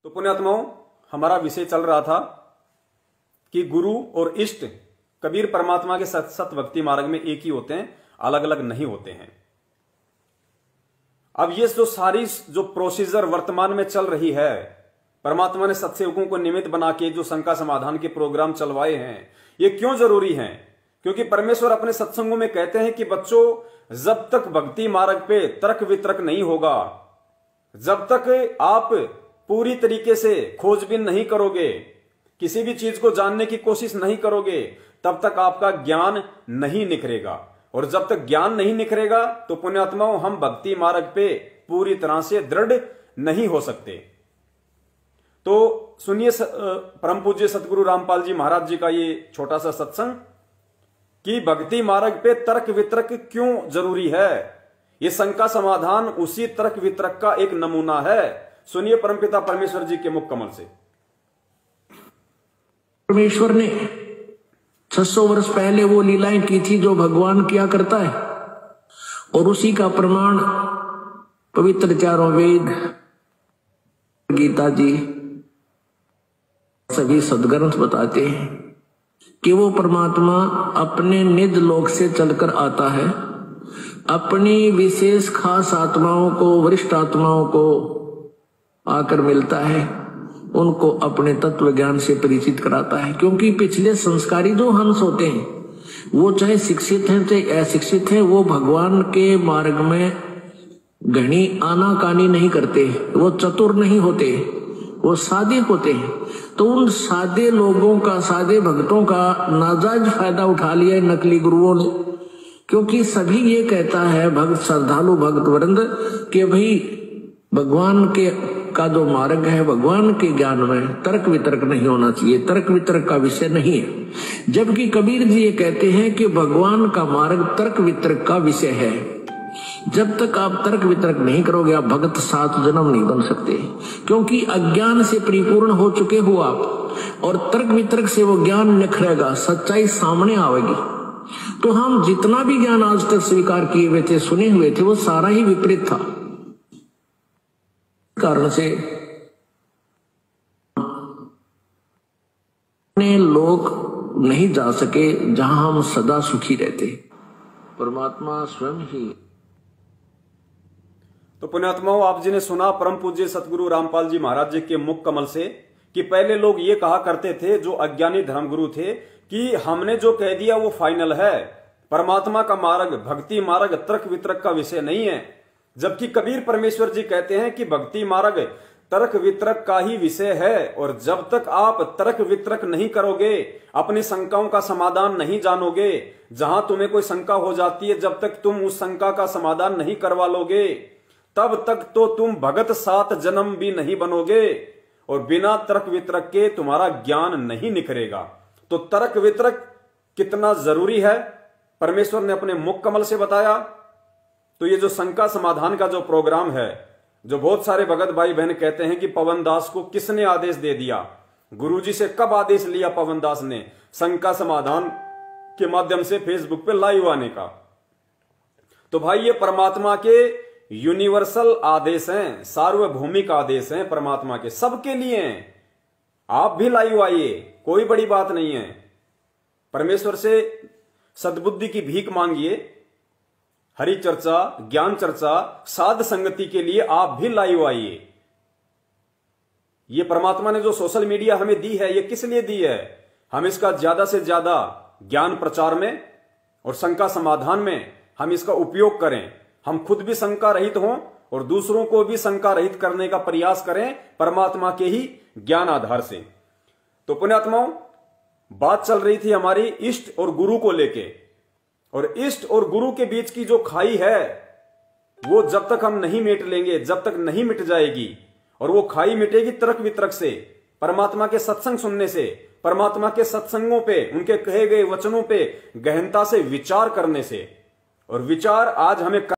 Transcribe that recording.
तो पुण्यात्माओं, हमारा विषय चल रहा था कि गुरु और इष्ट कबीर परमात्मा के सत भक्ति मार्ग में एक ही होते हैं, अलग अलग नहीं होते हैं। अब ये जो सारी जो प्रोसीजर वर्तमान में चल रही है, परमात्मा ने सत्सेवकों को निमित्त बना के जो शंका समाधान के प्रोग्राम चलवाए हैं, ये क्यों जरूरी हैं? क्योंकि परमेश्वर अपने सत्संगों में कहते हैं कि बच्चों, जब तक भक्ति मार्ग पे तर्क वितर्क नहीं होगा, जब तक आप पूरी तरीके से खोजबीन नहीं करोगे, किसी भी चीज को जानने की कोशिश नहीं करोगे, तब तक आपका ज्ञान नहीं निखरेगा। और जब तक ज्ञान नहीं निखरेगा तो पुण्यात्माओं, हम भक्ति मार्ग पे पूरी तरह से दृढ़ नहीं हो सकते। तो सुनिए परम पूज्य सतगुरु रामपाल जी महाराज जी का ये छोटा सा सत्संग कि भक्ति मार्ग पे तर्क वितर्क क्यों जरूरी है। ये शंका समाधान उसी तर्क वितर्क का एक नमूना है। सुनिए परमपिता परमेश्वर जी के मुख कमल से। परमेश्वर ने 600 वर्ष पहले वो लीलाएं की थी जो भगवान किया करता है, और उसी का प्रमाण पवित्र चारों वेद, गीता जी, सभी सदग्रंथ बताते हैं कि वो परमात्मा अपने निज लोक से चलकर आता है, अपनी विशेष खास आत्माओं को, वरिष्ठ आत्माओं को आकर मिलता है, उनको अपने तत्व ज्ञान से परिचित कराता है। क्योंकि पिछले संस्कारी जो हंस होते हैं, वो चाहे शिक्षित हैं चाहे अशिक्षित हैं, वो भगवान के मार्ग में घनी आनाकानी नहीं करते, वो चतुर नहीं होते, वो सादे होते हैं। तो उन सादे लोगों का, सादे भक्तों का नाजायज फायदा उठा लिया नकली गुरुओं ने। क्योंकि सभी ये कहता है भक्त, श्रद्धालु भक्त वृंद, कि भाई भगवान के का जो मार्ग है, भगवान के ज्ञान में तर्क वितर्क नहीं होना चाहिए, तर्क वितर्क का विषय नहीं है। जबकि कबीर जी ये कहते हैं कि भगवान का मार्ग तर्क वितर्क का विषय है। जब तक आप तर्क वितर्क नहीं करोगे, आप भगत 7 जन्म नहीं बन सकते। क्योंकि अज्ञान से परिपूर्ण हो चुके हो आप, और तर्क वितर्क से वो ज्ञान निखरेगा, सच्चाई सामने आएगी। तो हम जितना भी ज्ञान आज तक स्वीकार किए हुए थे, सुने हुए थे, वो सारा ही विपरीत था। कारण से लोग नहीं जा सके जहां हम सदा सुखी रहते। परमात्मा स्वयं ही। तो पुण्यात्माओं, आप जी ने सुना परम पूज्य सतगुरु रामपाल जी महाराज जी के मुख कमल से कि पहले लोग ये कहा करते थे, जो अज्ञानी धर्मगुरु थे, कि हमने जो कह दिया वो फाइनल है, परमात्मा का मार्ग, भक्ति मार्ग तर्क वितर्क का विषय नहीं है। जबकि कबीर परमेश्वर जी कहते हैं कि भक्ति मार्ग तर्क वितर्क का ही विषय है। और जब तक आप तर्क वितर्क नहीं करोगे, अपनी शंकाओं का समाधान नहीं जानोगे, जहां तुम्हें कोई शंका हो जाती है, जब तक तुम उस शंका का समाधान नहीं करवा लोगे, तब तक तो तुम भगत 7 जन्म भी नहीं बनोगे, और बिना तर्क वितर्क के तुम्हारा ज्ञान नहीं निखरेगा। तो तर्क वितर्क कितना जरूरी है, परमेश्वर ने अपने मुख कमल से बताया। तो ये जो शंका समाधान का जो प्रोग्राम है, जो बहुत सारे भगत भाई बहन कहते हैं कि पवन दास को किसने आदेश दे दिया, गुरुजी से कब आदेश लिया पवन दास ने शंका समाधान के माध्यम से फेसबुक पे लाइव आने का। तो भाई, ये परमात्मा के यूनिवर्सल आदेश हैं, सार्वभौमिक आदेश हैं, परमात्मा के सबके लिए हैं। आप भी लाइव आइए, कोई बड़ी बात नहीं है। परमेश्वर से सद्बुद्धि की भीख मांगिए, हरि चर्चा, ज्ञान चर्चा, साध संगति के लिए आप भी लाइव आइए। ये परमात्मा ने जो सोशल मीडिया हमें दी है, ये किस लिए दी है? हम इसका ज्यादा से ज्यादा ज्ञान प्रचार में और शंका समाधान में हम इसका उपयोग करें। हम खुद भी शंका रहित हों और दूसरों को भी शंका रहित करने का प्रयास करें परमात्मा के ही ज्ञान आधार से। तो पुण्यात्माओं, बात चल रही थी हमारी इष्ट और गुरु को लेके, और इष्ट और गुरु के बीच की जो खाई है, वो जब तक हम नहीं मिट लेंगे, जब तक नहीं मिट जाएगी। और वो खाई मिटेगी तर्क वितर्क से, परमात्मा के सत्संग सुनने से, परमात्मा के सत्संगों पे, उनके कहे गए वचनों पे गहनता से विचार करने से। और विचार आज हमें